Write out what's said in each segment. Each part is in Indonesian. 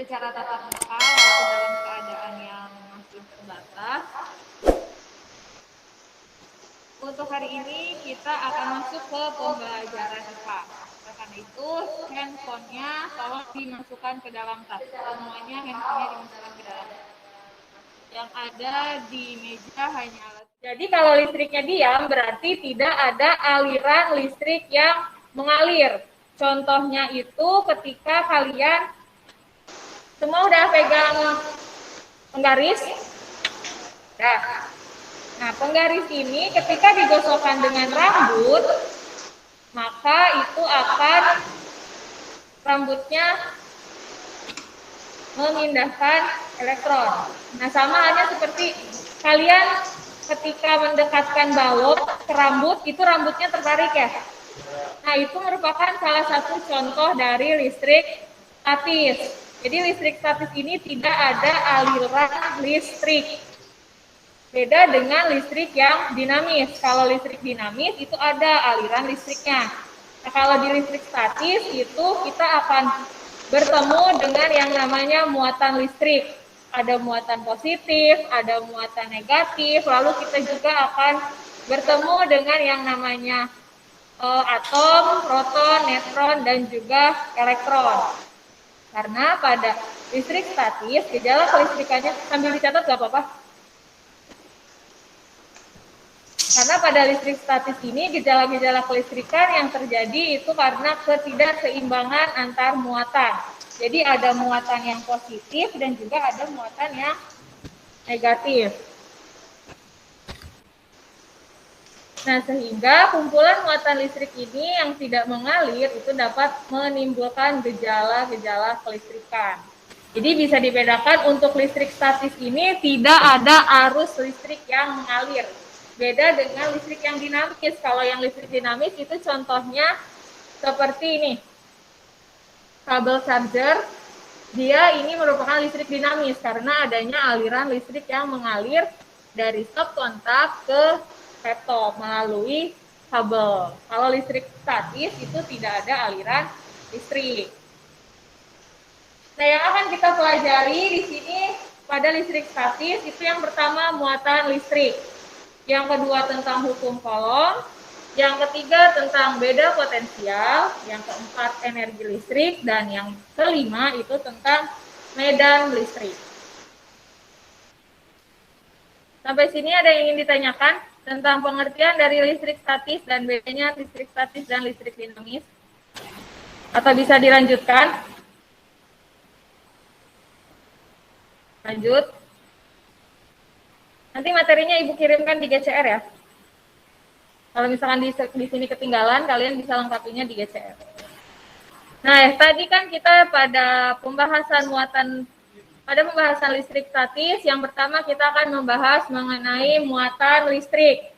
secara tatap muka walaupun dalam keadaan yang masih terbatas. Untuk hari ini kita akan masuk ke pembelajaran IPA. Karena itu handphonenya tolong dimasukkan ke dalam tas. Semuanya handphonenya dimasukkan ke dalam tas. Yang ada di meja hanya alat. Jadi kalau listriknya diam berarti tidak ada aliran listrik yang mengalir. Contohnya itu ketika kalian semua udah pegang penggaris. Nah, penggaris ini ketika digosokkan dengan rambut, maka itu akan rambutnya memindahkan elektron. Nah, sama halnya seperti kalian ketika mendekatkan balok ke rambut, itu rambutnya tertarik ya. Nah, itu merupakan salah satu contoh dari listrik statis. Jadi listrik statis ini tidak ada aliran listrik. Beda dengan listrik yang dinamis. Kalau listrik dinamis itu ada aliran listriknya. Nah, kalau di listrik statis itu kita akan bertemu dengan yang namanya muatan listrik. Ada muatan positif, ada muatan negatif, lalu kita juga akan bertemu dengan yang namanya atom, proton, neutron, dan juga elektron. Karena pada listrik statis, gejala kelistrikannya, sambil dicatat gak apa-apa. Karena pada listrik statis ini gejala-gejala kelistrikan yang terjadi itu karena ketidakseimbangan antar muatan. Jadi ada muatan yang positif dan juga ada muatan yang negatif. Nah, sehingga kumpulan muatan listrik ini yang tidak mengalir itu dapat menimbulkan gejala-gejala kelistrikan. Jadi bisa dibedakan untuk listrik statis ini tidak ada arus listrik yang mengalir. Beda dengan listrik yang dinamis. Kalau yang listrik dinamis itu contohnya seperti ini. Kabel charger, dia ini merupakan listrik dinamis karena adanya aliran listrik yang mengalir dari stop kontak ke laptop melalui kabel. Kalau listrik statis itu tidak ada aliran listrik. Nah, yang akan kita pelajari di sini pada listrik statis itu yang pertama muatan listrik. Yang kedua tentang hukum Coulomb, yang ketiga tentang beda potensial, yang keempat energi listrik, dan yang kelima itu tentang medan listrik. Sampai sini ada yang ingin ditanyakan tentang pengertian dari listrik statis dan bedanya listrik statis dan listrik dinamis? Atau bisa dilanjutkan? Lanjut. Nanti materinya Ibu kirimkan di GCR ya. Kalau misalkan di sini ketinggalan, kalian bisa lengkapinya di GCR. Nah, tadi kan kita pada pembahasan listrik statis, yang pertama kita akan membahas mengenai muatan listrik.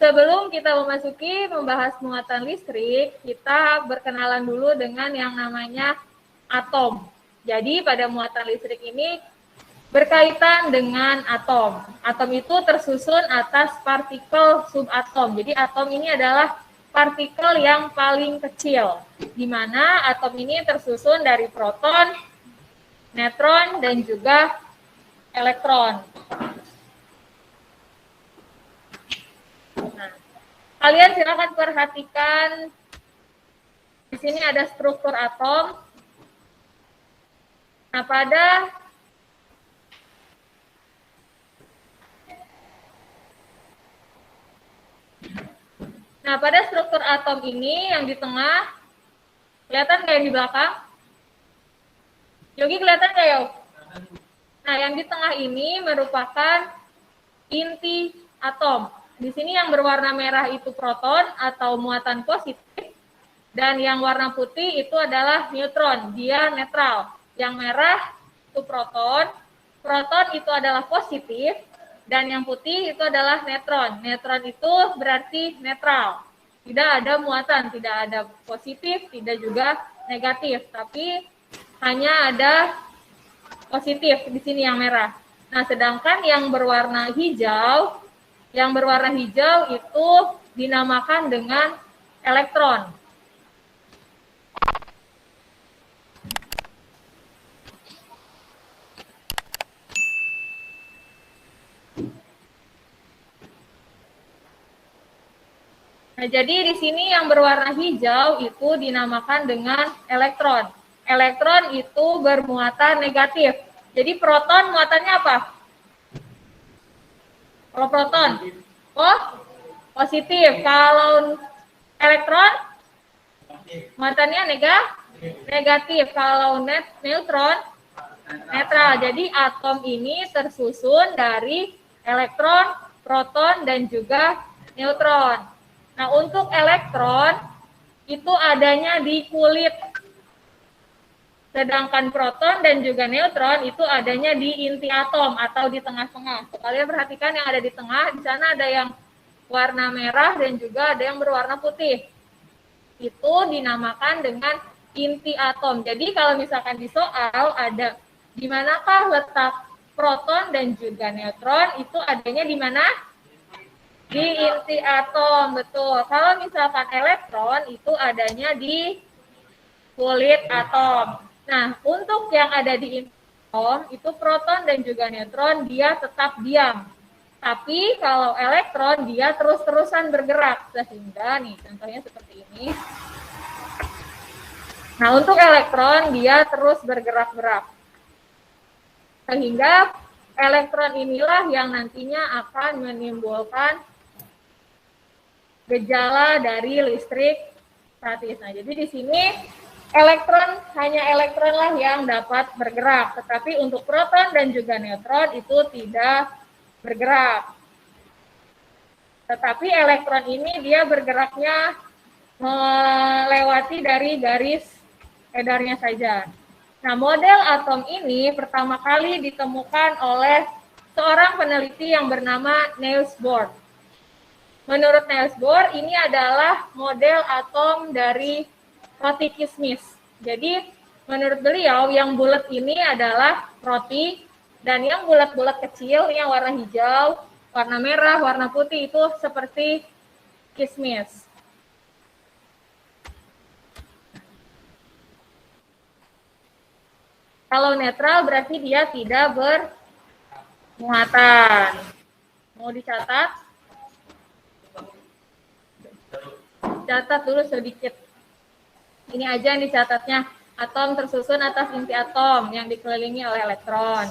Sebelum kita memasuki membahas muatan listrik, kita berkenalan dulu dengan yang namanya atom. Jadi pada muatan listrik ini berkaitan dengan atom. Atom itu tersusun atas partikel subatom. Jadi atom ini adalah partikel yang paling kecil, di mana atom ini tersusun dari proton, neutron, dan juga elektron. Nah, kalian silakan perhatikan di sini ada struktur atom. Nah, pada struktur atom ini yang di tengah, kelihatan nggak yang di belakang? Yogi kelihatan nggak ya? Nah, yang di tengah ini merupakan inti atom. Di sini yang berwarna merah itu proton atau muatan positif, dan yang warna putih itu adalah neutron, dia netral. Yang merah itu proton, proton itu adalah positif, dan yang putih itu adalah neutron. Neutron itu berarti netral. Tidak ada muatan, tidak ada positif, tidak juga negatif, tapi hanya ada positif di sini yang merah. Nah, sedangkan yang berwarna hijau itu dinamakan dengan elektron. Nah, jadi di sini yang berwarna hijau itu dinamakan dengan elektron. Elektron itu bermuatan negatif. Jadi proton muatannya apa? Kalau proton, oh positif. Kalau elektron muatannya negatif. Kalau neutron netral. Jadi atom ini tersusun dari elektron, proton, dan juga neutron. Nah, untuk elektron itu adanya di kulit. Sedangkan proton dan juga neutron itu adanya di inti atom atau di tengah-tengah. Kalian perhatikan yang ada di tengah, di sana ada yang warna merah dan juga ada yang berwarna putih. Itu dinamakan dengan inti atom. Jadi kalau misalkan di soal ada di manakah letak proton dan juga neutron, itu adanya di mana? Di inti atom, betul. Kalau misalkan elektron itu adanya di kulit atom. Nah, untuk yang ada di inti atom, itu proton dan juga neutron dia tetap diam. Tapi kalau elektron dia terus-terusan bergerak. Sehingga nih, contohnya seperti ini. Nah, untuk elektron dia terus bergerak-gerak. Sehingga elektron inilah yang nantinya akan menimbulkan gejala dari listrik statis. Nah, jadi di sini hanya elektronlah yang dapat bergerak, tetapi untuk proton dan juga neutron itu tidak bergerak. Tetapi elektron ini dia bergeraknya melewati dari garis edarnya saja. Nah, model atom ini pertama kali ditemukan oleh seorang peneliti yang bernama Niels Bohr. Menurut Niels Bohr, ini adalah model atom dari roti kismis. Jadi, menurut beliau, yang bulat ini adalah roti, dan yang bulat-bulat kecil, yang warna hijau, warna merah, warna putih, itu seperti kismis. Kalau netral berarti dia tidak bermuatan. Mau dicatat? Catat dulu sedikit. Ini aja yang dicatatnya. Atom tersusun atas inti atom yang dikelilingi oleh elektron.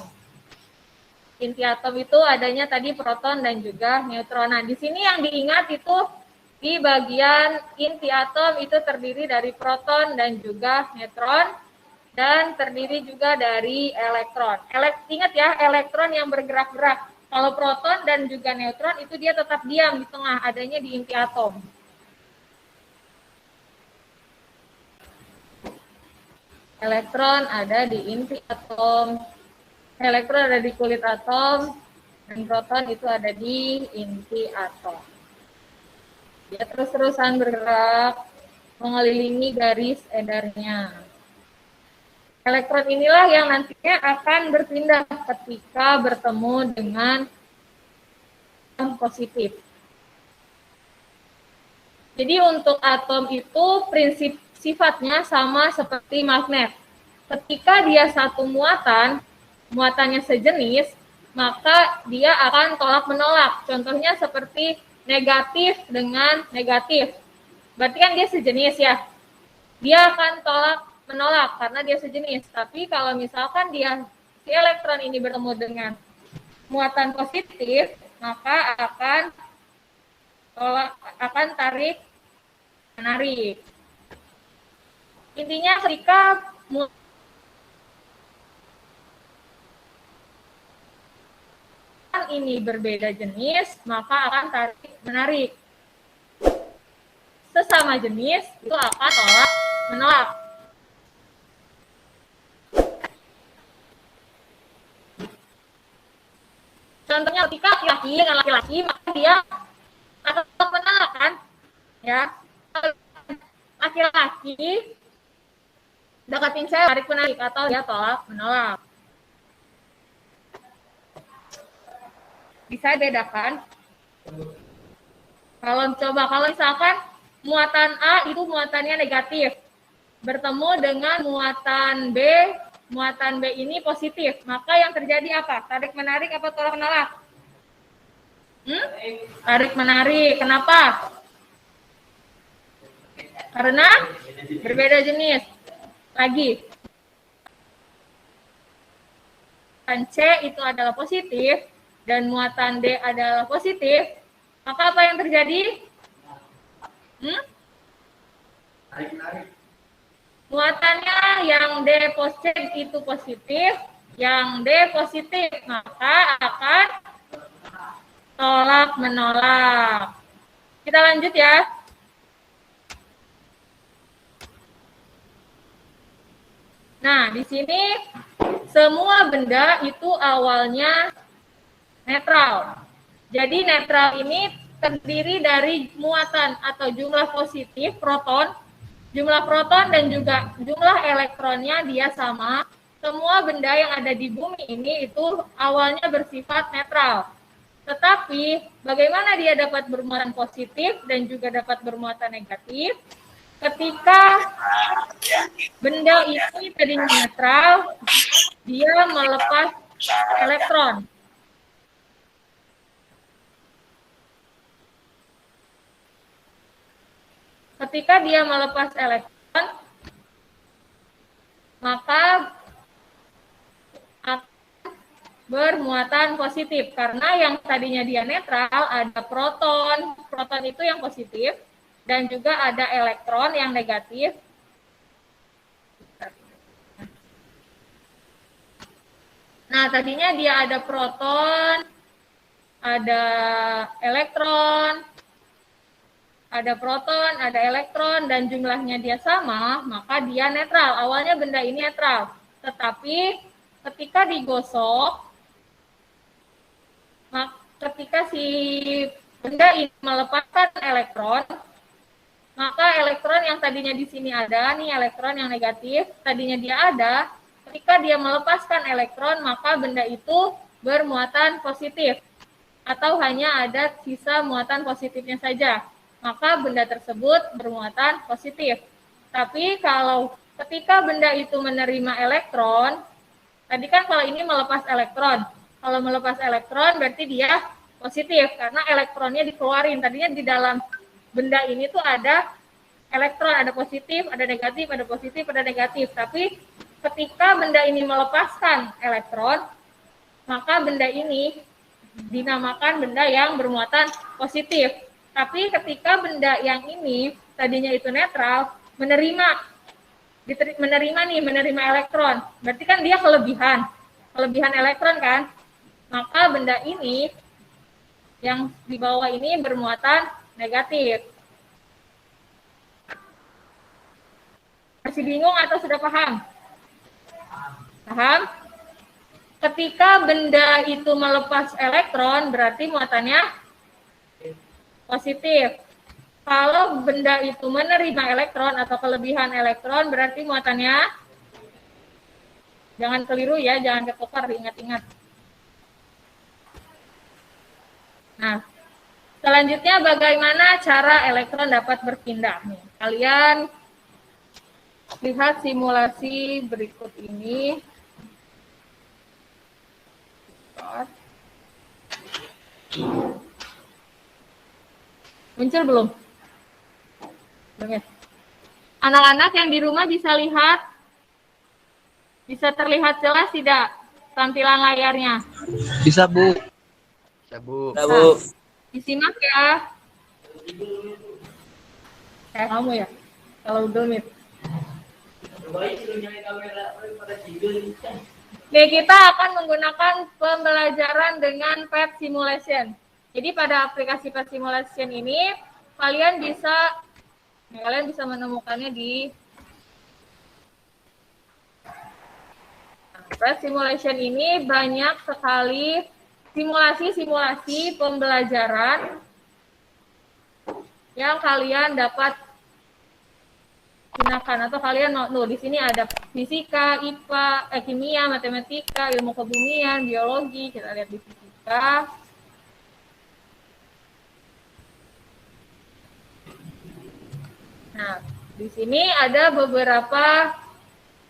Inti atom itu adanya tadi proton dan juga neutron. Nah, di sini yang diingat itu di bagian inti atom itu terdiri dari proton dan juga neutron. Dan terdiri juga dari elektron. Ingat ya, elektron yang bergerak-gerak. Kalau proton dan juga neutron itu dia tetap diam di tengah, adanya di inti atom. Elektron ada di inti atom, elektron ada di kulit atom, dan proton itu ada di inti atom. Dia terus-terusan bergerak mengelilingi garis edarnya. Elektron inilah yang nantinya akan berpindah ketika bertemu dengan atom positif. Jadi untuk atom itu prinsip sifatnya sama seperti magnet. Ketika dia satu muatan, muatannya sejenis, maka dia akan tolak-menolak. Contohnya seperti negatif dengan negatif. Berarti kan dia sejenis ya. Dia akan tolak-menolak karena dia sejenis. Tapi kalau misalkan si elektron ini bertemu dengan muatan positif, maka akan tarik menarik. Intinya ketika muatan ini berbeda jenis, maka akan tarik menarik. Sesama jenis itu akan tolak menolak. Contohnya ketika laki-laki dengan laki-laki, maka dia akan menolak kan? Ya. Laki-laki deketin saya tarik menarik atau dia tolak menolak. Bisa bedakan? Kalau misalkan muatan A itu muatannya negatif, bertemu dengan muatan B ini positif, maka yang terjadi apa? Tarik menarik apa tolak menolak? Tarik menarik. Kenapa? Karena berbeda jenis. Lagi. Muatan C itu adalah positif dan muatan D adalah positif, maka apa yang terjadi? Muatannya yang D positif itu positif, yang D positif, maka akan tolak menolak. Kita lanjut ya. Nah, di sini semua benda itu awalnya netral. Jadi netral ini terdiri dari muatan atau jumlah positif proton, jumlah proton dan juga jumlah elektronnya dia sama. Semua benda yang ada di bumi ini itu awalnya bersifat netral. Tetapi bagaimana dia dapat bermuatan positif dan juga dapat bermuatan negatif? Ketika benda ini tadinya netral, dia melepas elektron. Ketika dia melepas elektron, maka akan bermuatan positif. Karena yang tadinya dia netral, ada proton. Proton itu yang positif. Dan juga ada elektron yang negatif. Nah, tadinya dia ada proton, ada elektron, ada elektron, dan jumlahnya dia sama, maka dia netral. Awalnya benda ini netral. Tetapi ketika digosok, ketika si benda ini melepaskan elektron, maka elektron yang tadinya di sini ada, nih elektron yang negatif, tadinya dia ada, ketika dia melepaskan elektron, maka benda itu bermuatan positif. Atau hanya ada sisa muatan positifnya saja. Maka benda tersebut bermuatan positif. Tapi kalau ketika benda itu menerima elektron, tadi kan kalau ini melepas elektron. Kalau melepas elektron berarti dia positif, karena elektronnya dikeluarin. Tadinya di dalam benda ini tuh ada elektron, ada positif, ada negatif, ada positif, ada negatif. Tapi ketika benda ini melepaskan elektron, maka benda ini dinamakan benda yang bermuatan positif. Tapi ketika benda yang ini tadinya itu netral, menerima elektron, berarti kan dia kelebihan elektron kan, maka benda ini yang di bawah ini bermuatan negatif. Masih bingung atau sudah paham? Paham? Ketika benda itu melepas elektron, berarti muatannya positif. Kalau benda itu menerima elektron atau kelebihan elektron, berarti muatannya, jangan keliru ya, jangan ketukar, ingat-ingat. Nah, selanjutnya bagaimana cara elektron dapat berpindah? Nih, kalian lihat simulasi berikut ini. Muncul belum? Belum ya? Anak-anak yang di rumah bisa lihat? Bisa terlihat jelas tidak tampilan layarnya? Bisa, Bu. Bisa, Bu. Bisa, Bu. Disimak ya. Kayak kamu ya? Kalau Google Meet. Oke, kita akan menggunakan pembelajaran dengan Pet Simulation. Jadi pada aplikasi Pet Simulation ini, kalian bisa menemukannya di Pet Simulation ini banyak sekali simulasi-simulasi pembelajaran yang kalian dapat gunakan, atau kalian mau di sini ada fisika, IPA, kimia, matematika, ilmu kebumian, biologi. Kita lihat di fisika. Nah, di sini ada beberapa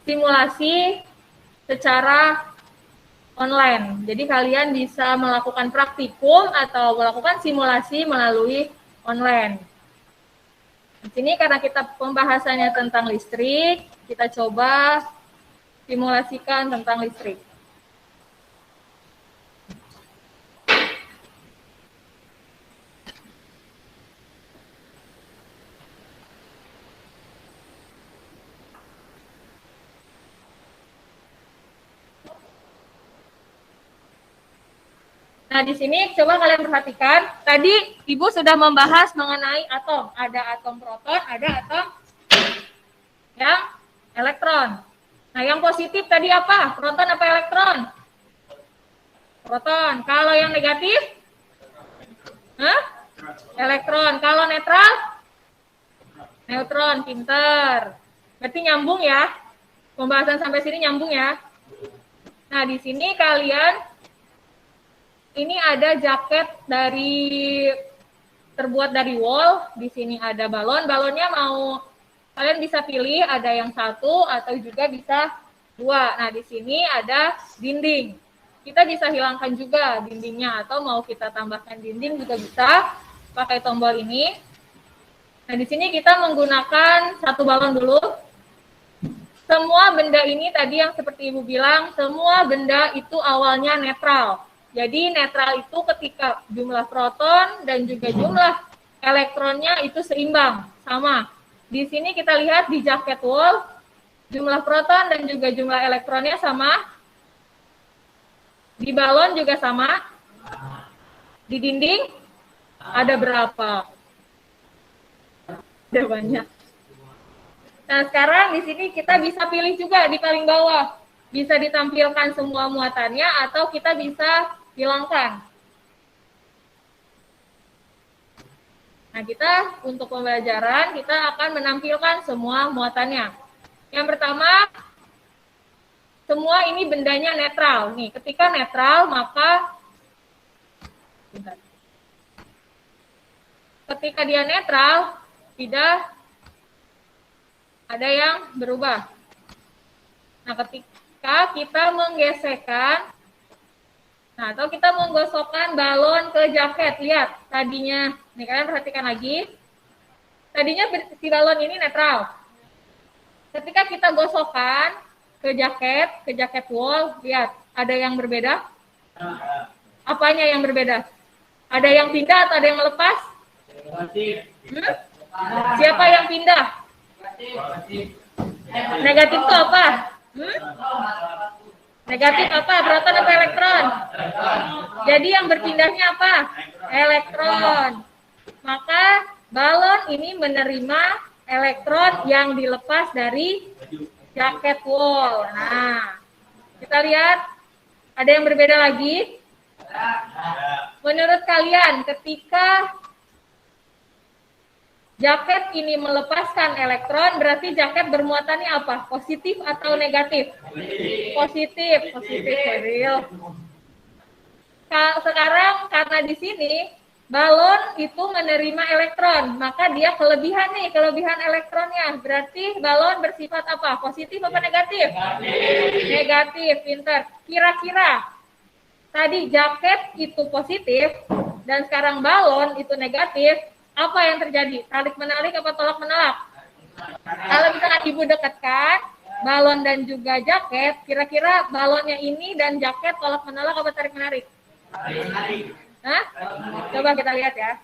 simulasi secara online. Jadi kalian bisa melakukan praktikum atau melakukan simulasi melalui online. Di sini karena kita pembahasannya tentang listrik, kita coba simulasikan tentang listrik. Nah, di sini coba kalian perhatikan. Tadi Ibu sudah membahas mengenai atom. Ada atom proton, ada atom yang elektron. Nah, yang positif tadi apa? Proton apa elektron? Proton. Kalau yang negatif? Elektron. Kalau netral? Neutron. Pinter. Berarti nyambung ya? Pembahasan sampai sini nyambung ya? Nah, di sini kalian ini ada jaket terbuat dari wool. Di sini ada balon. Balonnya kalian bisa pilih ada yang satu atau juga bisa dua. Nah, di sini ada dinding. Kita bisa hilangkan juga dindingnya atau mau kita tambahkan dinding juga bisa pakai tombol ini. Nah, di sini kita menggunakan satu balon dulu. Semua benda ini tadi yang seperti Ibu bilang, semua benda itu awalnya netral. Jadi netral itu ketika jumlah proton dan juga jumlah elektronnya itu seimbang, sama. Di sini kita lihat di jaket wool, jumlah proton dan juga jumlah elektronnya sama. Di balon juga sama. Di dinding ada berapa? Ada banyak. Nah, sekarang di sini kita bisa pilih juga di paling bawah. Bisa ditampilkan semua muatannya atau kita bisa hilangkan. Nah, kita untuk pembelajaran kita akan menampilkan semua muatannya. Yang pertama, semua ini bendanya netral. Nih, ketika netral maka ketika dia netral tidak ada yang berubah. Nah, ketika kita menggesekkan atau kita menggosokkan balon ke jaket, lihat tadinya, nih kalian perhatikan lagi, tadinya si balon ini netral. Ketika kita gosokkan ke jaket wool, lihat ada yang berbeda. Apanya yang berbeda? Ada yang pindah atau ada yang melepas? Siapa yang pindah? Negatif itu apa? Negatif apa? Proton atau elektron? Jadi yang berpindahnya apa? Elektron. Maka balon ini menerima elektron yang dilepas dari jaket wool. Nah, kita lihat ada yang berbeda lagi. Menurut kalian ketika jaket ini melepaskan elektron, berarti jaket bermuatannya apa? Positif atau negatif? Positif, real. Sekarang karena di sini balon itu menerima elektron, maka dia kelebihan elektronnya. Berarti balon bersifat apa? Positif apa negatif? Negatif, pinter. Kira-kira tadi jaket itu positif dan sekarang balon itu negatif. Apa yang terjadi? Tarik menarik apa tolak menolak? Kalau misalkan Ibu dekatkan balon dan juga jaket, kira-kira balonnya ini dan jaket tolak menolak apa tarik menarik? Hah? Coba kita lihat ya.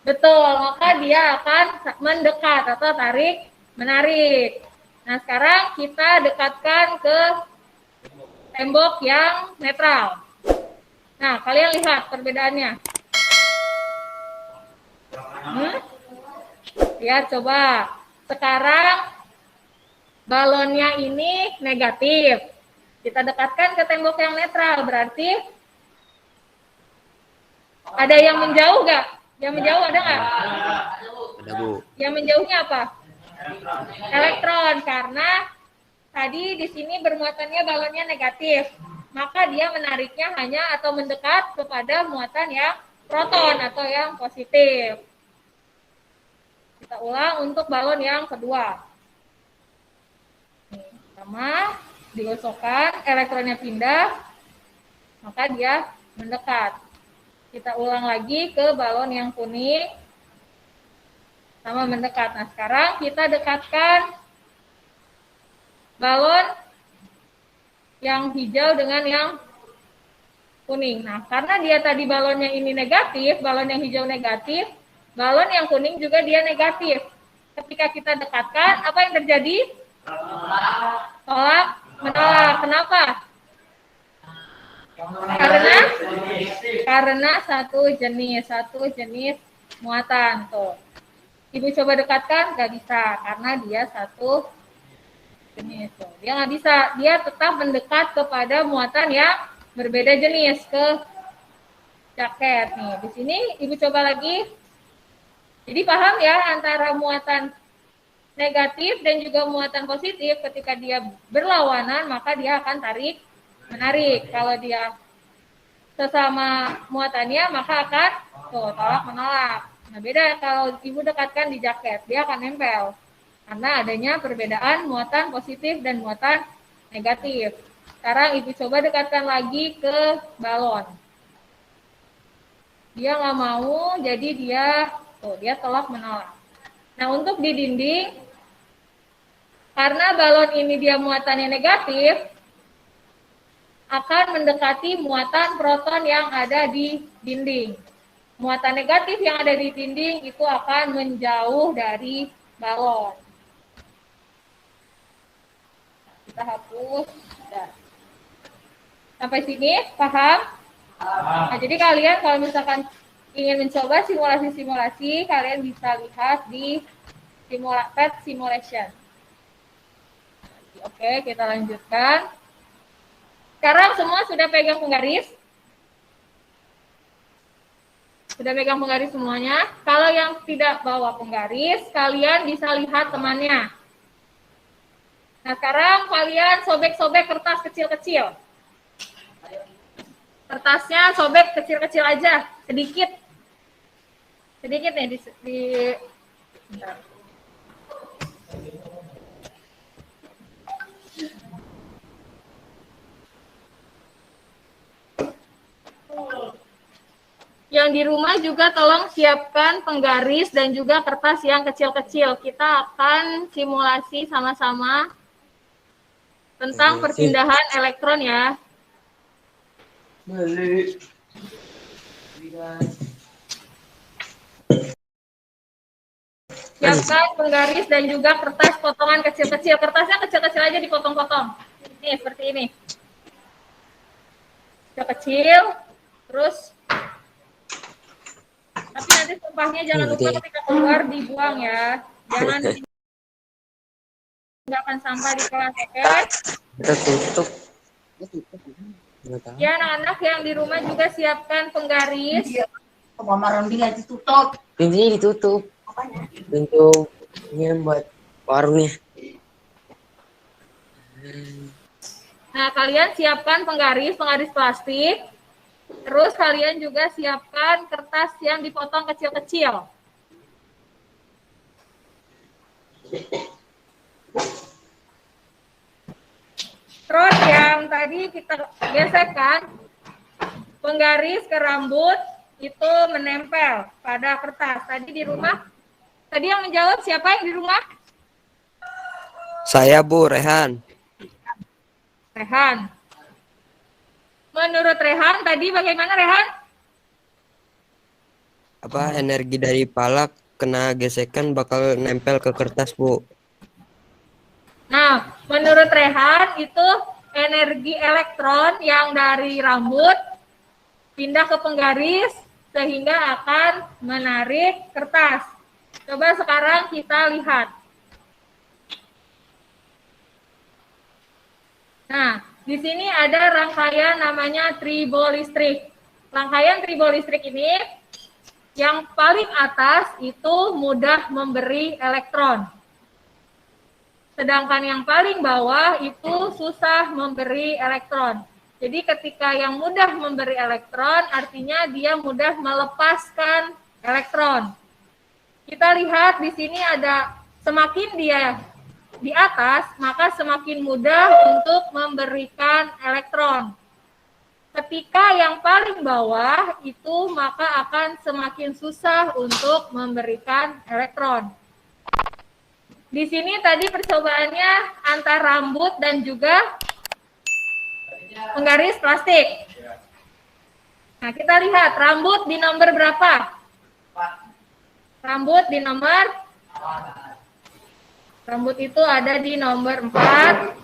Betul, maka dia akan mendekat atau tarik menarik. Nah, sekarang kita dekatkan ke tembok yang netral. Nah, kalian lihat perbedaannya. Ya, coba. Sekarang balonnya ini negatif. Kita dekatkan ke tembok yang netral. Berarti ada yang menjauh nggak? Yang menjauh ada nggak? Ada, Bu. Yang menjauhnya apa? Elektron. Karena tadi di sini bermuatannya balonnya negatif. Maka dia menariknya hanya atau mendekat kepada muatan yang proton atau yang positif. Kita ulang untuk balon yang kedua. Nih, pertama digosokkan, elektronnya pindah, maka dia mendekat. Kita ulang lagi ke balon yang kuning, sama mendekat. Nah, sekarang kita dekatkan balon yang hijau dengan yang kuning. Nah, karena dia tadi balonnya ini negatif, balon yang hijau negatif, balon yang kuning juga dia negatif. Ketika kita dekatkan, apa yang terjadi? Tolak menolak. Kenapa? Karena satu jenis muatan. Tuh. Ibu coba dekatkan, nggak bisa karena dia satu jenis. Tuh. Dia nggak bisa, dia tetap mendekat kepada muatan yang berbeda jenis ke jaket. Nih, di sini ibu coba lagi. Jadi paham ya antara muatan negatif dan juga muatan positif. Ketika dia berlawanan, maka dia akan tarik menarik. Kalau dia sesama muatannya, maka akan tolak menolak. Nah, beda kalau ibu dekatkan di jaket, dia akan nempel karena adanya perbedaan muatan positif dan muatan negatif. Sekarang ibu coba dekatkan lagi ke balon. Dia nggak mau, jadi dia tolak menolak. Nah, untuk di dinding, karena balon ini dia muatannya negatif, akan mendekati muatan proton yang ada di dinding. Muatan negatif yang ada di dinding itu akan menjauh dari balon. Kita hapus. Sampai sini, paham? Nah, jadi kalian kalau misalkan ingin mencoba simulasi-simulasi, kalian bisa lihat di PET simulation. Oke, kita lanjutkan. Sekarang semua sudah pegang penggaris? Sudah pegang penggaris semuanya? Kalau yang tidak bawa penggaris, kalian bisa lihat temannya. Nah, sekarang kalian sobek-sobek kertas kecil-kecil. Kertasnya sobek kecil-kecil aja, sedikit. Sedikit nih bentar. Yang di rumah juga tolong siapkan penggaris dan juga kertas yang kecil-kecil. Kita akan simulasi sama-sama tentang perpindahan elektron ya. Siapkan penggaris dan juga kertas potongan kecil-kecil. Kertasnya kecil-kecil aja dipotong-potong. Nih, seperti ini. Kecil-kecil, terus tapi nanti sampahnya jangan lupa ketika keluar dibuang ya. Jangan tinggalkan sampah di kelas, oke? Kita tutup. Ya, anak-anak yang di rumah juga siapkan penggaris. Pintunya ditutup. Pintu ini buat warungnya. Nah, kalian siapkan penggaris plastik. Terus kalian juga siapkan kertas yang dipotong kecil-kecil. Terus yang tadi kita gesekkan, penggaris ke rambut itu menempel pada kertas. Tadi di rumah, tadi yang menjawab siapa yang di rumah? Saya Bu, Rehan. Rehan. Menurut Rehan, tadi bagaimana Rehan? Apa energi dari palak kena gesekan bakal nempel ke kertas, Bu? Nah, menurut Rehan itu energi elektron yang dari rambut pindah ke penggaris sehingga akan menarik kertas. Coba sekarang kita lihat. Nah, di sini ada rangkaian namanya tribolistrik. Rangkaian tribolistrik ini yang paling atas itu mudah memberi elektron. Sedangkan yang paling bawah itu susah memberi elektron. Jadi ketika yang mudah memberi elektron, artinya dia mudah melepaskan elektron. Kita lihat di sini ada semakin dia di atas, maka semakin mudah untuk memberikan elektron. Ketika yang paling bawah itu maka akan semakin susah untuk memberikan elektron. Di sini tadi percobaannya antar rambut dan juga penggaris plastik. Nah, kita lihat rambut di nomor berapa? Rambut di nomor Rambut itu ada di nomor 4.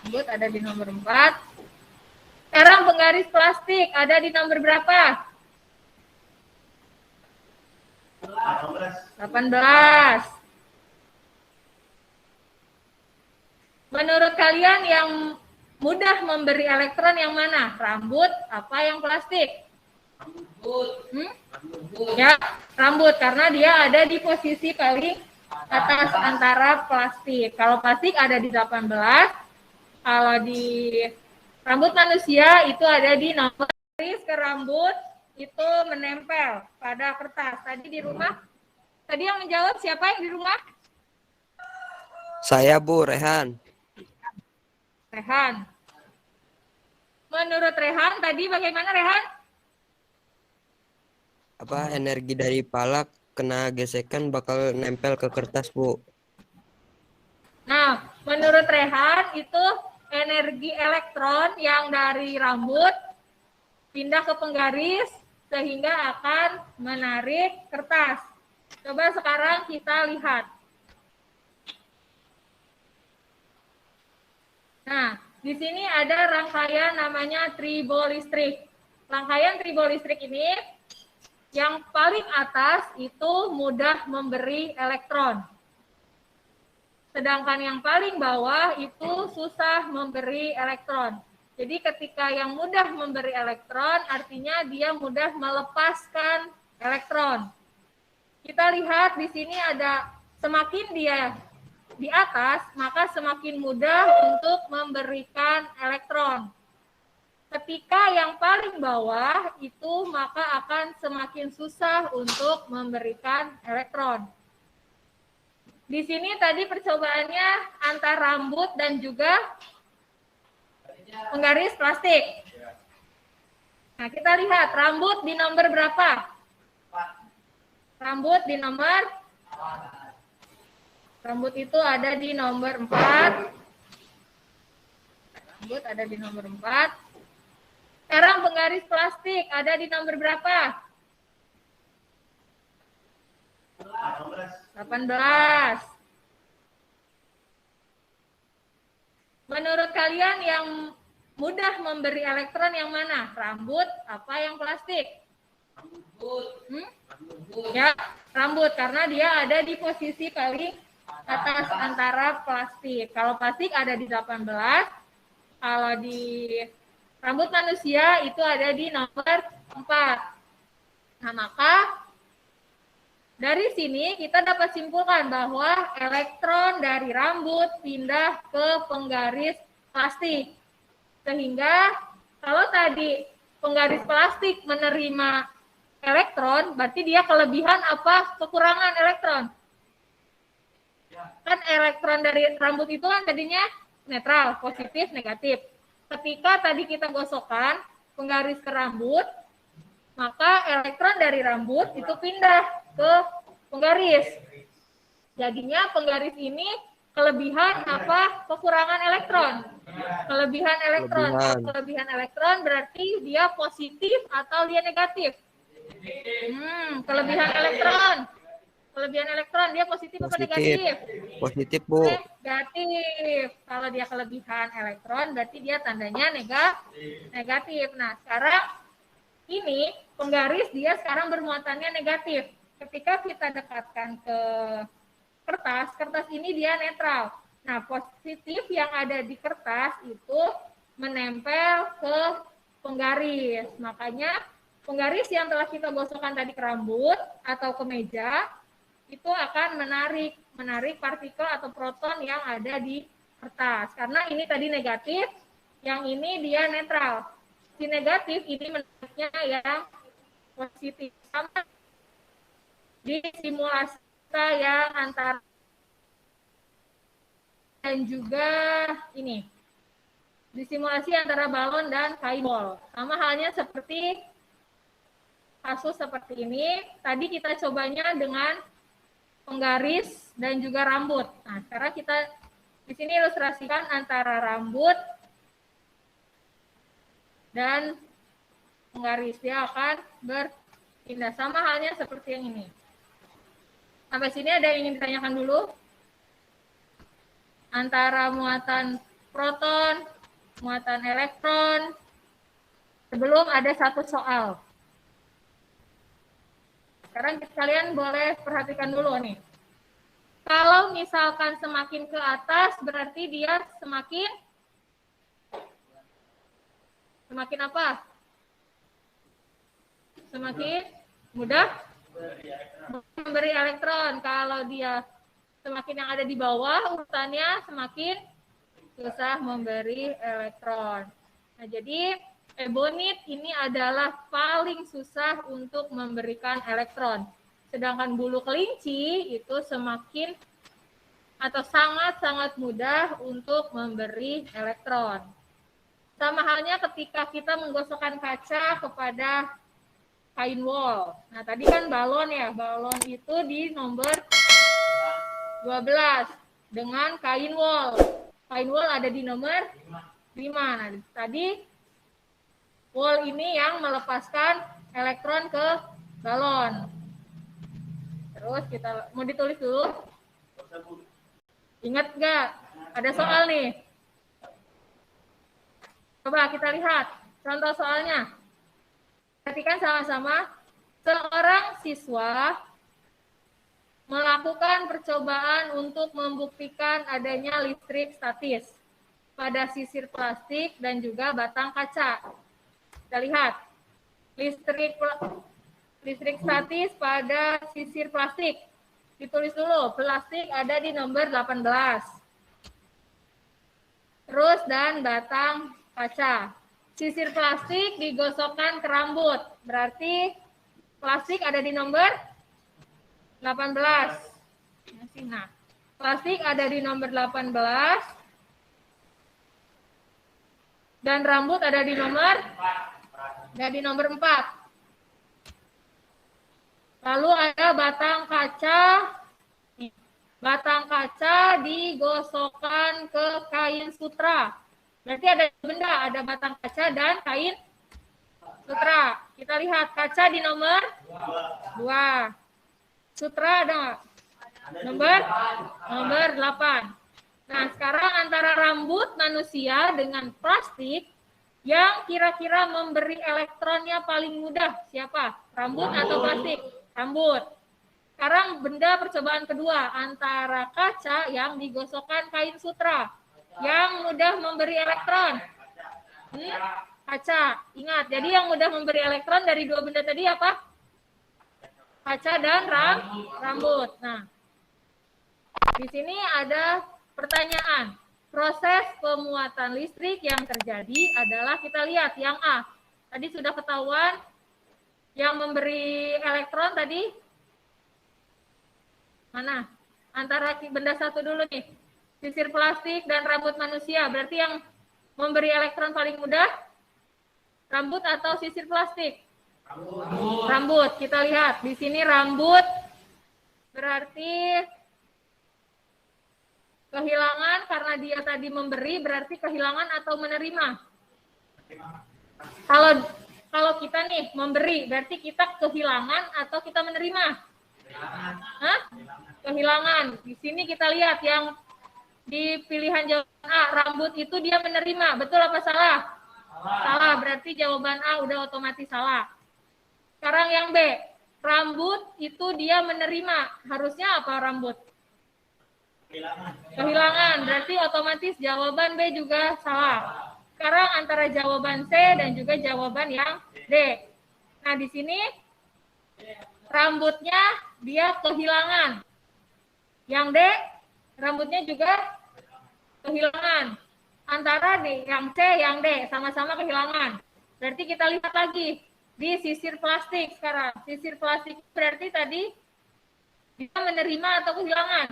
Rambut ada di nomor 4. Sekarang penggaris plastik ada di nomor berapa? 18. Menurut kalian yang mudah memberi elektron yang mana? Rambut apa yang plastik? Rambut. Ya, rambut karena dia ada di posisi paling atas antara plastik. Kalau plastik ada di 18, kalau di rambut manusia itu ada di nomor ke rambut itu menempel pada kertas. Tadi di rumah, tadi yang menjawab siapa yang di rumah? Saya Bu, Rehan. Rehan. Menurut Rehan tadi bagaimana Rehan? Energi dari palak kena gesekan bakal nempel ke kertas Bu. Nah, menurut Rehan itu energi elektron yang dari rambut pindah ke penggaris sehingga akan menarik kertas. Coba sekarang kita lihat. Nah, di sini ada rangkaian namanya tribolistrik. Rangkaian tribolistrik ini yang paling atas itu mudah memberi elektron. Sedangkan yang paling bawah itu susah memberi elektron. Jadi ketika yang mudah memberi elektron artinya dia mudah melepaskan elektron. Kita lihat di sini ada semakin dia di atas maka semakin mudah untuk memberikan elektron. Ketika yang paling bawah itu maka akan semakin susah untuk memberikan elektron. Di sini tadi percobaannya antar rambut dan juga penggaris plastik. Nah, kita lihat rambut di nomor berapa? Rambut di nomor Rambut itu ada di nomor 4. Rambut ada di nomor 4. Sekarang penggaris plastik ada di nomor berapa? 18. Menurut kalian yang mudah memberi elektron yang mana? Rambut apa yang plastik? Rambut. Ya, rambut karena dia ada di posisi paling atas antara plastik. Kalau plastik ada di 18, kalau di rambut manusia itu ada di nomor 4. Nah, maka dari sini kita dapat simpulkan bahwa elektron dari rambut pindah ke penggaris plastik. Sehingga kalau tadi penggaris plastik menerima elektron, berarti dia kelebihan apa kekurangan elektron? Kan elektron dari rambut itu kan tadinya netral, positif, negatif. Ketika tadi kita gosokkan penggaris ke rambut, maka elektron dari rambut itu pindah ke penggaris. Jadinya penggaris ini kelebihan apa kekurangan elektron? Kelebihan elektron. Kelebihan elektron berarti dia positif atau dia negatif? Kelebihan elektron. Kelebihan elektron dia positif atau negatif? Positif, Bu. Negatif. Kalau dia kelebihan elektron berarti dia tandanya negatif. Nah, sekarang ini penggaris dia sekarang bermuatannya negatif. Ketika kita dekatkan ke kertas ini dia netral. Nah, positif yang ada di kertas itu menempel ke penggaris. Makanya penggaris yang telah kita gosokkan tadi ke rambut atau ke meja itu akan menarik partikel atau proton yang ada di kertas. Karena ini tadi negatif, yang ini dia netral. Si negatif ini menariknya yang positif. Sama di simulasi yang antara dan juga ini di simulasi antara balon dan kain wol. Sama halnya seperti kasus seperti ini. Tadi kita cobanya dengan penggaris dan juga rambut. Nah, sekarang kita di sini ilustrasikan antara rambut dan penggaris. Dia akan berpindah sama halnya seperti yang ini. Sampai sini ada yang ingin ditanyakan dulu? Antara muatan proton, muatan elektron, sebelum ada satu soal. Sekarang kalian boleh perhatikan dulu nih. Kalau misalkan semakin ke atas, berarti dia semakin apa? Semakin mudah memberi elektron. Kalau dia semakin yang ada di bawah urutannya semakin susah memberi elektron. Nah, jadi ebonit ini adalah paling susah untuk memberikan elektron. Sedangkan bulu kelinci itu semakin atau sangat-sangat mudah untuk memberi elektron. Sama halnya ketika kita menggosokkan kaca kepada kain wol. Nah, tadi kan balon ya. Balon itu di nomor 12 dengan kain wol. Kain wol ada di nomor 5. Nah, tadi wol ini yang melepaskan elektron ke balon. Terus kita mau ditulis dulu. Ingat nggak? Ada soal nih. Coba kita lihat contoh soalnya. Perhatikan sama-sama. Seorang siswa melakukan percobaan untuk membuktikan adanya listrik statis pada sisir plastik dan juga batang kaca. Kita lihat. Listrik statis pada sisir plastik. Ditulis dulu, plastik ada di nomor 18. Terus dan batang kaca. Sisir plastik digosokkan ke rambut. Berarti plastik ada di nomor 18. Nah, plastik ada di nomor 18. Dan rambut ada di nomor 4. Lalu ada batang kaca. Batang kaca digosokkan ke kain sutra. Berarti ada benda, ada batang kaca dan kain sutra. Kita lihat kaca di nomor 2. Sutra ada nggak? Nomor 8. Nah, sekarang antara rambut manusia dengan plastik, yang kira-kira memberi elektronnya paling mudah siapa? Rambut atau plastik? Rambut. Sekarang benda percobaan kedua, antara kaca yang digosokkan kain sutra. Yang mudah memberi elektron. Kaca. Ingat, jadi yang mudah memberi elektron dari dua benda tadi apa? Kaca dan rambut. Nah, di sini ada pertanyaan. Proses pemuatan listrik yang terjadi adalah kita lihat yang A. Tadi sudah ketahuan yang memberi elektron tadi mana? Antara benda satu dulu nih. Sisir plastik dan rambut manusia. Berarti yang memberi elektron paling mudah rambut atau sisir plastik? Rambut. Kita lihat di sini rambut berarti kehilangan karena dia tadi memberi, berarti kehilangan atau menerima? Kalau kita nih memberi, berarti kita kehilangan atau kita menerima? Hah? Kehilangan. Di sini kita lihat yang di pilihan jawaban A, rambut itu dia menerima. Betul apa salah? Salah, berarti jawaban A udah otomatis salah. Sekarang yang B, rambut itu dia menerima. Harusnya apa rambut? Kehilangan, berarti otomatis jawaban B juga salah. Sekarang antara jawaban C dan juga jawaban yang D. Nah, di sini rambutnya dia kehilangan. Yang D, rambutnya juga kehilangan. Antara D, yang C, yang D, sama-sama kehilangan. Berarti kita lihat lagi di sisir plastik sekarang. Sisir plastik berarti tadi Dia menerima atau kehilangan?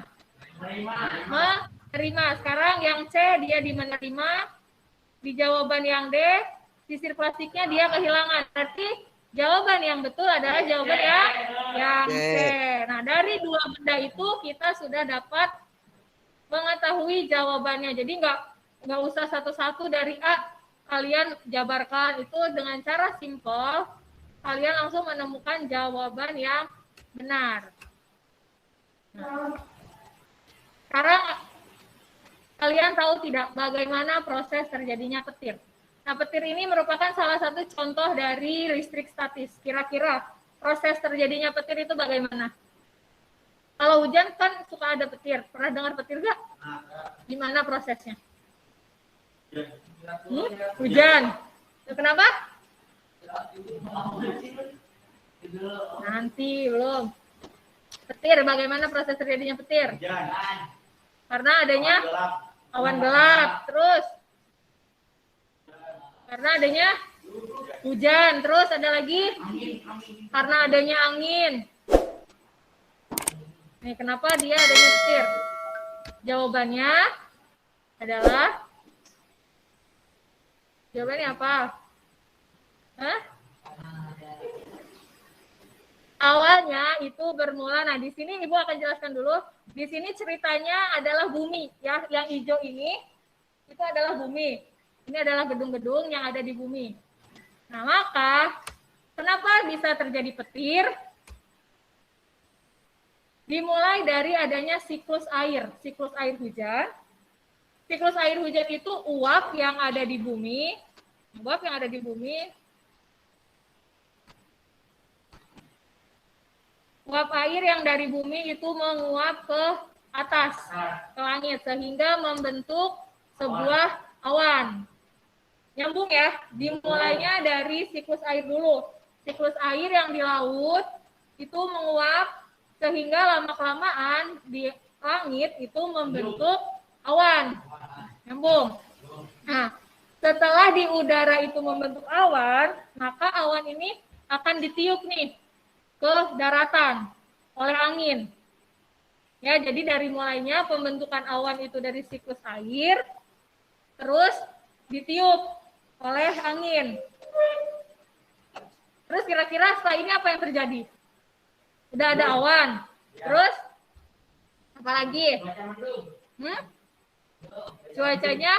Menerima. Sekarang yang C dia di menerima. Di jawaban yang D, sisir plastiknya dia kehilangan. Berarti jawaban yang betul adalah jawaban yang C. Nah, dari dua benda itu kita sudah dapat mengetahui jawabannya. Jadi nggak usah satu-satu dari A kalian jabarkan, itu dengan cara simpel kalian langsung menemukan jawaban yang benar. Nah, sekarang kalian tahu tidak bagaimana proses terjadinya petir? Nah, petir ini merupakan salah satu contoh dari listrik statis. Kira-kira proses terjadinya petir itu bagaimana? Kalau hujan kan suka ada petir. Pernah dengar petir nggak? Gimana prosesnya? Hujan. Kenapa? Nanti belum. Petir, bagaimana proses terjadinya petir? Karena adanya awan gelap, terus karena adanya hujan, terus ada lagi karena adanya angin. Nih, kenapa dia adanya petir? Jawabannya adalah apa? Hah? Awalnya itu bermula. Nah, di sini Ibu akan jelaskan dulu. Di sini ceritanya adalah bumi, ya. Yang hijau ini itu adalah bumi. Ini adalah gedung-gedung yang ada di bumi. Nah, maka kenapa bisa terjadi petir? Dimulai dari adanya siklus air hujan. Siklus air hujan itu uap yang ada di bumi. Uap yang ada di bumi. Uap air yang dari bumi itu menguap ke atas, ke langit, sehingga membentuk sebuah awan. Nyambung ya, dimulainya dari siklus air dulu. Siklus air yang di laut itu menguap, sehingga lama-kelamaan di langit itu membentuk awan. Nyambung. Nah, setelah di udara itu membentuk awan, maka awan ini akan ditiup nih ke daratan oleh angin. Ya, jadi dari mulainya pembentukan awan itu dari siklus air, terus ditiup oleh angin. Terus kira-kira setelah ini apa yang terjadi? Udah ada awan. Terus apa lagi? Cuacanya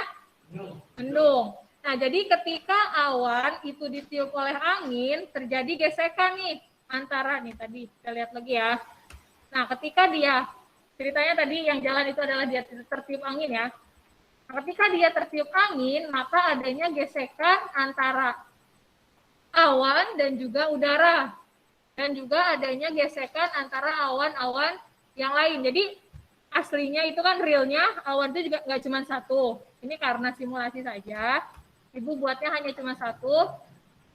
mendung. Nah, jadi ketika awan itu ditiup oleh angin, terjadi gesekan nih antara nih tadi kita lihat lagi ya. Nah, ketika dia ceritanya tadi yang jalan itu adalah dia tertiup angin ya. Nah, ketika dia tertiup angin, maka adanya gesekan antara awan dan juga udara. Dan juga adanya gesekan antara awan-awan yang lain. Jadi aslinya itu kan realnya awan itu juga nggak cuma satu. Ini karena simulasi saja. Ibu buatnya hanya cuma satu.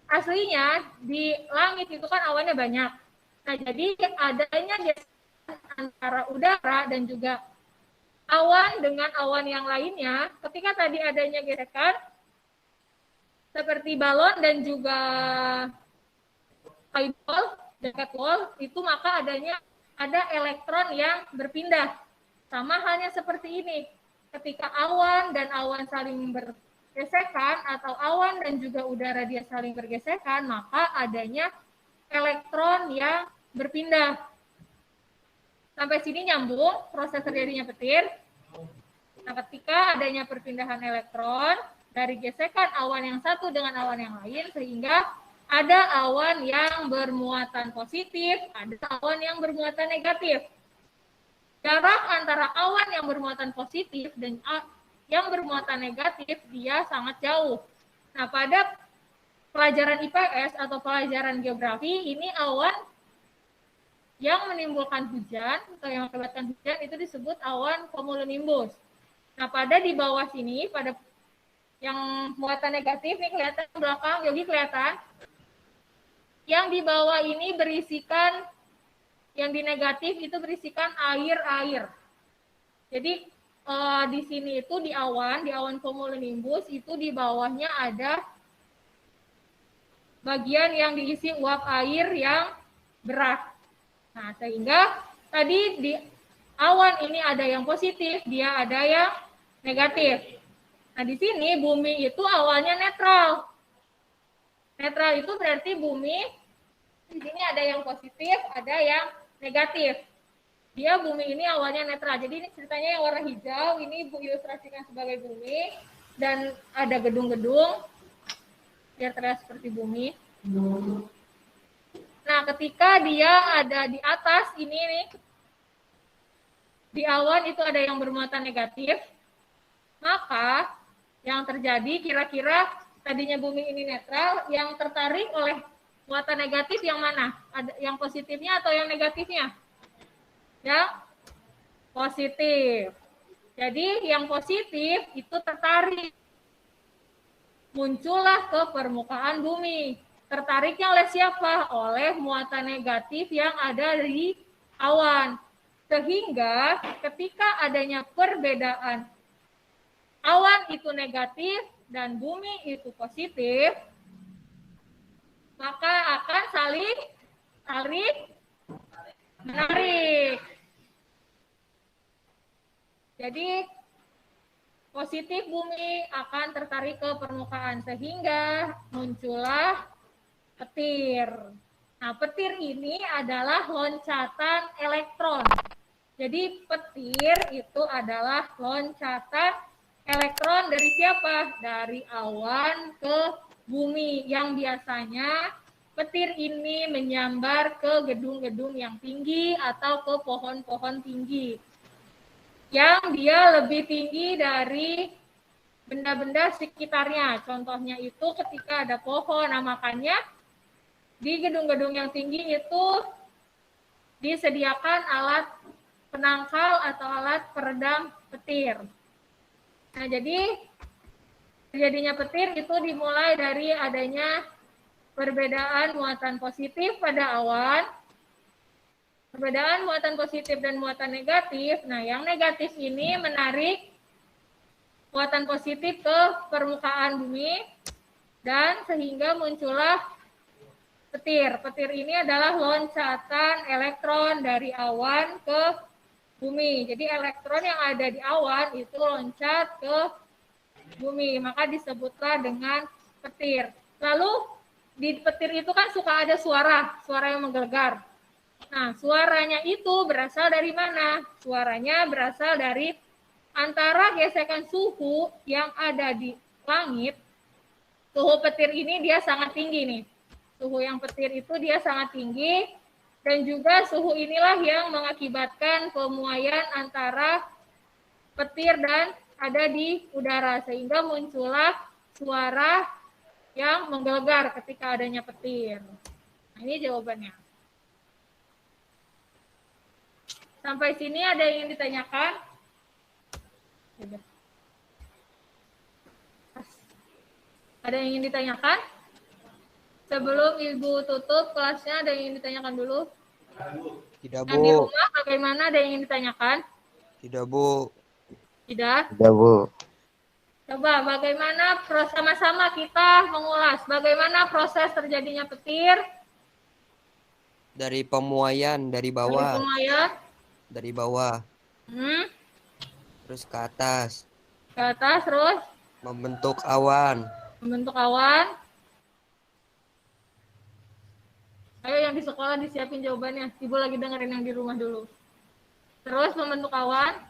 Aslinya di langit itu kan awannya banyak. Nah, jadi adanya gesekan antara udara dan juga awan dengan awan yang lainnya. Ketika tadi adanya gesekan seperti balon dan juga eyeball dan catwall, itu maka ada elektron yang berpindah. Sama halnya seperti ini. Ketika awan dan awan saling bergesekan atau awan dan juga udara dia saling bergesekan, maka adanya elektron yang berpindah. Sampai sini nyambung proses terjadinya petir. Nah, ketika adanya perpindahan elektron dari gesekan awan yang satu dengan awan yang lain, sehingga ada awan yang bermuatan positif, ada awan yang bermuatan negatif. Jarak antara awan yang bermuatan positif dan yang bermuatan negatif dia sangat jauh. Nah, pada pelajaran IPS atau pelajaran geografi, ini awan yang menimbulkan hujan atau yang mengakibatkan hujan itu disebut awan cumulonimbus. Nah, pada di bawah sini, pada yang muatan negatif, nih kelihatan belakang, Yogi kelihatan. Yang di bawah ini berisikan, yang di negatif itu berisikan air-air. Jadi di sini itu di awan cumulonimbus itu di bawahnya ada bagian yang diisi uap air yang berat. Nah, sehingga tadi di awan ini ada yang positif, dia ada yang negatif. Nah, di sini bumi itu awalnya netral. Netral itu berarti bumi di sini ada yang positif, ada yang negatif. Dia bumi ini awalnya netral. Jadi ini ceritanya yang warna hijau, ini ilustrasikan sebagai bumi dan ada gedung-gedung biar terlihat seperti bumi. Nah, ketika dia ada di atas ini nih, di awan itu ada yang bermuatan negatif, maka yang terjadi kira-kira tadinya bumi ini netral, yang tertarik oleh muatan negatif yang mana? Ada yang positifnya atau yang negatifnya? Yang positif. Jadi yang positif itu tertarik. Muncullah ke permukaan bumi. Tertariknya oleh siapa? Oleh muatan negatif yang ada di awan. Sehingga ketika adanya perbedaan awan itu negatif dan bumi itu positif, maka akan saling menarik. Jadi positif bumi akan tertarik ke permukaan sehingga muncullah petir. Nah, petir ini adalah loncatan elektron. Jadi petir itu adalah loncatan elektron dari siapa? Dari awan ke bumi yang biasanya petir ini menyambar ke gedung-gedung yang tinggi atau ke pohon-pohon tinggi yang dia lebih tinggi dari benda-benda sekitarnya. Contohnya itu ketika ada pohon, nah makanya di gedung-gedung yang tinggi itu disediakan alat penangkal atau alat peredam petir. Nah, jadi terjadinya petir itu dimulai dari adanya perbedaan muatan positif pada awan, perbedaan muatan positif dan muatan negatif. Nah, yang negatif ini menarik muatan positif ke permukaan bumi dan sehingga muncullah petir. Petir ini adalah loncatan elektron dari awan ke bumi. Jadi elektron yang ada di awan itu loncat ke bumi, maka disebutlah dengan petir. Lalu di petir itu kan suka ada suara yang menggelegar. Nah, suaranya itu berasal dari mana? Suaranya berasal dari antara gesekan suhu yang ada di langit. Suhu petir ini dia sangat tinggi nih. Suhu yang petir itu dia sangat tinggi dan juga suhu inilah yang mengakibatkan pemuaian antara petir dan ada di udara sehingga muncullah suara yang menggelegar ketika adanya petir. Nah, ini jawabannya. Sampai sini ada yang ingin ditanyakan? Ada yang ingin ditanyakan? Sebelum Ibu tutup kelasnya, ada yang ingin ditanyakan dulu? Tidak, Bu. Yang di rumah bagaimana, ada yang ingin ditanyakan? Tidak, Bu. Tidak? Tidak, Bu. Coba bagaimana sama-sama kita mengulas bagaimana proses terjadinya petir? Dari pemuaian, dari bawah. Dari pemuaian. Dari bawah. Terus ke atas. Ke atas, terus? Membentuk awan. Membentuk awan. Ayo yang di sekolah disiapin jawabannya. Ibu lagi dengerin yang di rumah dulu. Terus membentuk awan.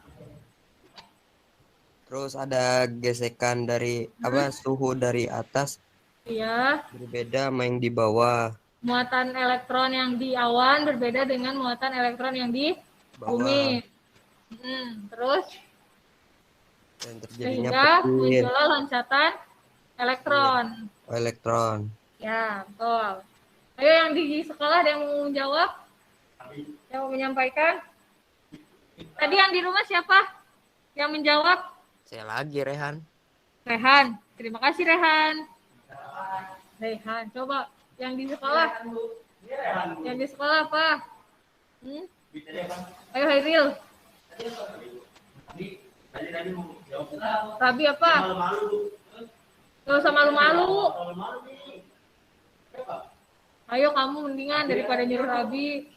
Terus ada gesekan dari suhu dari atas. Iya. Berbeda sama yang di bawah. Muatan elektron yang di awan berbeda dengan muatan elektron yang di bumi. Terus dan terjadinya sehingga petir. muncullah loncatan elektron. Elektron. Ya, betul. Ayo yang di sekolah ada yang mau menjawab? Yang mau menyampaikan? Tadi yang di rumah siapa yang menjawab? Saya lagi, Rehan. Rehan. Terima kasih, Rehan. Rehan, coba yang di sekolah. Yang di sekolah apa? Ayo Hairil. Rabi apa? Gak usah malu-malu. Ayo kamu mendingan daripada nyuruh Rabi.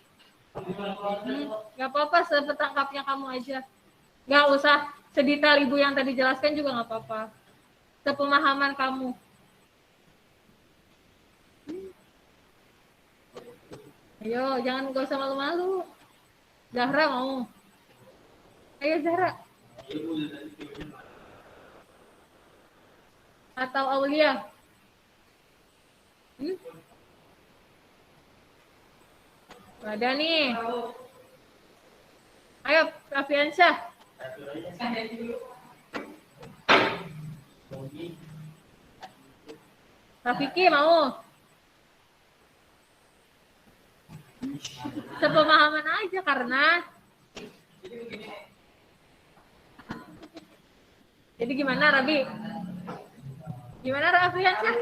Nggak apa-apa, sepetangkapnya kamu aja. Nggak usah sedetail ibu yang tadi jelaskan juga nggak apa-apa. Sepemahaman kamu. Ayo, jangan nggak usah malu-malu. Zahra mau. Ayo Zahra. Atau Aulia. Ada nih. Ayo, Rafiansyah. Rafiki mau. Sepemahaman aja karena jadi gimana Rabi? Gimana Rafiansyah?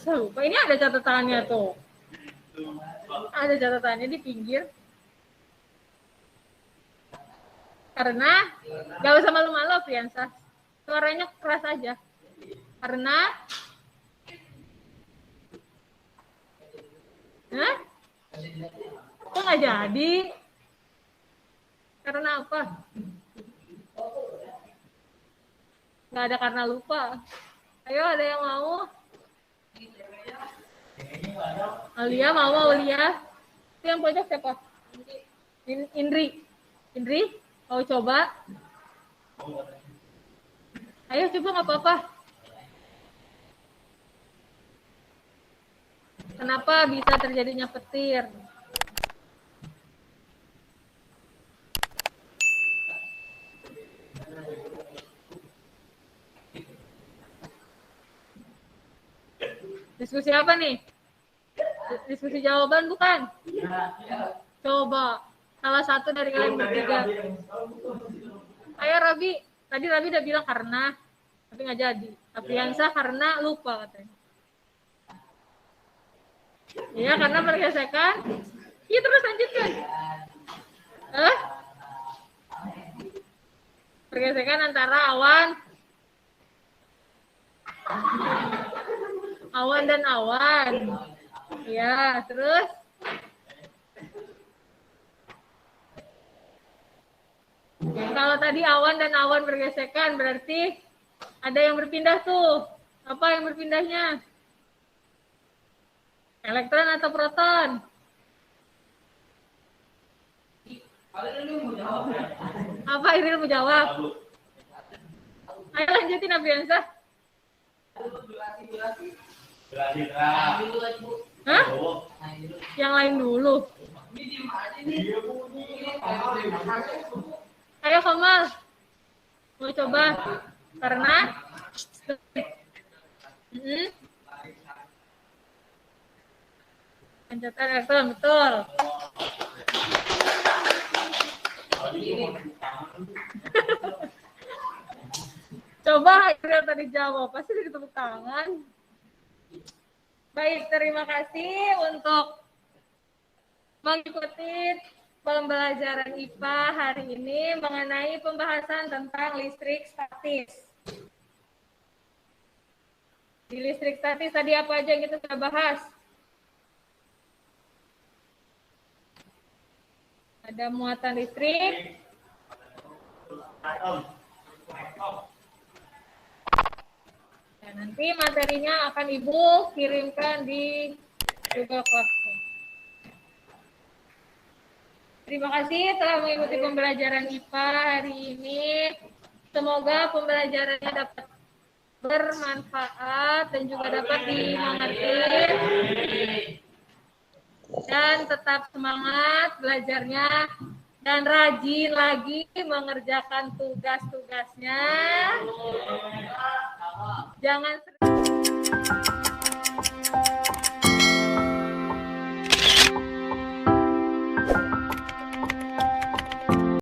Saya lupa. Ini ada catatannya tuh. Ada catatannya di pinggir. Karena gak usah malu-malu Fiansa. Suaranya keras aja. Karena kok nggak jadi? Karena apa? Nggak ada karena lupa. Ayo, ada yang mau? Aulia mau, Aulia. Itu yang pojok siapa? Indri. Indri, mau coba? Ayo coba, nggak apa-apa. Kenapa bisa terjadinya petir? Diskusi apa nih? Diskusi jawaban bukan? Coba salah satu dari kalian bertiga. Ayo Rabi, tadi Rabi udah bilang karena, tapi nggak jadi. Apriansa karena lupa katanya. Iya, karena pergesekan. Iya, terus lanjutkan. Pergesekan antara awan dan awan. Ya, terus kalau tadi awan dan awan bergesekan berarti ada yang berpindah tuh. Apa yang berpindahnya? Elektron atau proton? Apa Iril mau jawab? Ayo lanjutin Abiansa. Hah? Yang lain dulu. Ayo Kamal. Mau coba? Karena pencetakan elektron, betul. Coba Iril tadi jawab, pasti ditepuk tangan. Baik, terima kasih untuk mengikuti pembelajaran IPA hari ini mengenai pembahasan tentang listrik statis. Di listrik statis tadi apa aja yang kita sudah bahas? Ada muatan listrik. Ya, nanti materinya akan Ibu kirimkan di Google Classroom. Terima kasih telah mengikuti pembelajaran IPA hari ini. Semoga pembelajarannya dapat bermanfaat dan juga dapat dimengerti. Dan tetap semangat belajarnya dan rajin lagi mengerjakan tugas-tugasnya. Jangan